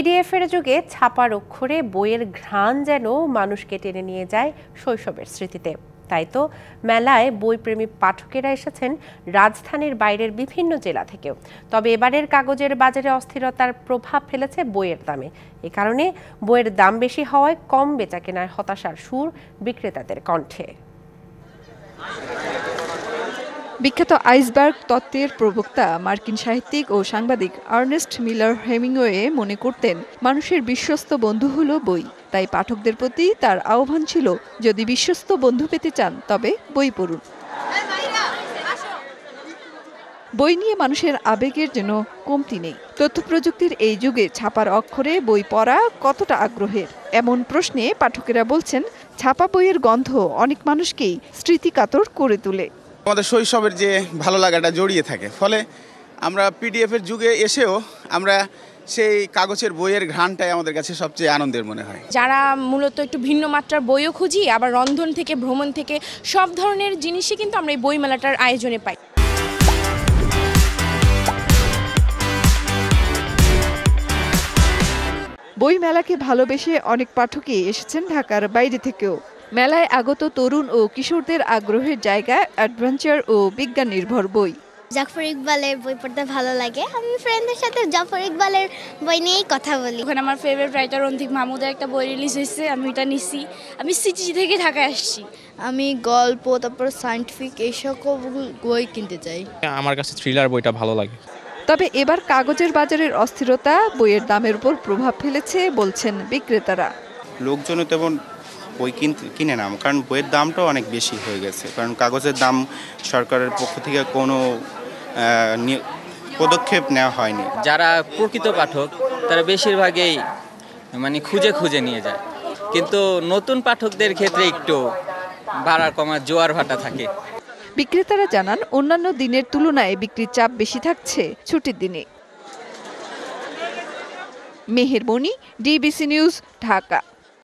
PDF এর যুগে ছাপার অক্ষরে বইয়ের ঘ্রাণ যেন মানুষকে টেনে নিয়ে যায় শৈশবের স্মৃতিতে। তাই তো মেলায় বইপ্রেমী পাঠকেরা এসেছেন রাজধানীর বাইরের বিভিন্ন জেলা থেকেও। তবে এবারের কাগজের বাজারে অস্থিরতার প্রভাব ফেলেছে বইয়ের দামে। এ কারণে বইয়ের দাম বেশি হওয়ায় কম বেচাকেনার হতাশার সুর বিক্রেতাদের কণ্ঠে। বিখ্যাত আইসবার্গ তত্ত্বের প্রবক্তা মার্কিন সাহিত্যিক ও সাংবাদিক আর্নেস্ট মিলার হেমিংওয়ে মনে করতেন, মানুষের বিশ্বস্ত বন্ধু হলো বই। তাই পাঠকদের প্রতি তার আহ্বান ছিল, যদি বিশ্বস্ত বন্ধু পেতে চান তবে বই পড়ুন। বই নিয়ে মানুষের আবেগের জন্য কমতি নেই। তথ্য প্রযুক্তির এই যুগে ছাপার অক্ষরে বই পড়া কতটা আগ্রহের, এমন প্রশ্নে পাঠকেরা বলছেন, ছাপা বইয়ের গন্ধ অনেক মানুষকেই স্মৃতিকাতর করে তোলে। আমাদের শৈশবের যে ভালো লাগাটা জড়িয়ে থাকে, ফলে আমরা পিডিএফ এর যুগে এসেও আমরা সেই কাগজের বইয়ের ঘ্রাণটাই আমাদের কাছে সবচেয়ে আনন্দের মনে হয়। যারা মূলত একটু ভিন্ন মাত্রার বইও খুঁজি, আবার রন্ধন থেকে ভ্রমণ থেকে সব ধরনের জিনিসই কিন্তু আমরা এই বই মেলাটার আয়োজনে পাই। বই মেলাকে ভালোবেসে অনেক পাঠকই এসেছেন ঢাকার বাইরে থেকেও। মেলায় আগত তরুণ ও কিশোরদের আগ্রহের জায়গা অ্যাডভেঞ্চার ও বিজ্ঞান নির্ভর বই। জাফর ইকবালের বই পড়তে ভালো লাগে। আমি ফ্রেন্ডদের সাথে জাফর ইকবালের বই নিয়েই কথা বলি। ওখানে আমার ফেভারিট রাইটার রন্ধিক মাহমুদের একটা বই রিলিজ হয়েছে, আমি এটা নিছি। আমি সিটিজি থেকে ঢাকায় আসছি। আমি গল্প, তারপর সায়েন্টিফিক এই সকল বই কিনতে চাই। আমার কাছে থ্রিলার বইটা ভালো লাগে। তবে এবার কাগজের বাজারের অস্থিরতা বইয়ের দামের উপর প্রভাব ফেলেছে বলছেন বিক্রেতারা। লোকজন তেমন বই কিনে না, কারণ বইয়ের দামটাও অনেক বেশি হয়ে গেছে। কারণ কাগজের দাম সরকারের পক্ষ থেকে কোনো পদক্ষেপ নেওয়া হয়নি। যারা প্রকৃত পাঠক তারা বেশিরভাগই খুঁজে খুঁজে নিয়ে যায়, কিন্তু নতুন পাঠকদের ক্ষেত্রে একটু ভাড়া কমার জোয়ার ভাটা থাকে। বিক্রেতারা জানান, অন্যান্য দিনের তুলনায় বিক্রির চাপ বেশি থাকছে ছুটির দিনে। মেহের বনি, ডিবিসি নিউজ, ঢাকা।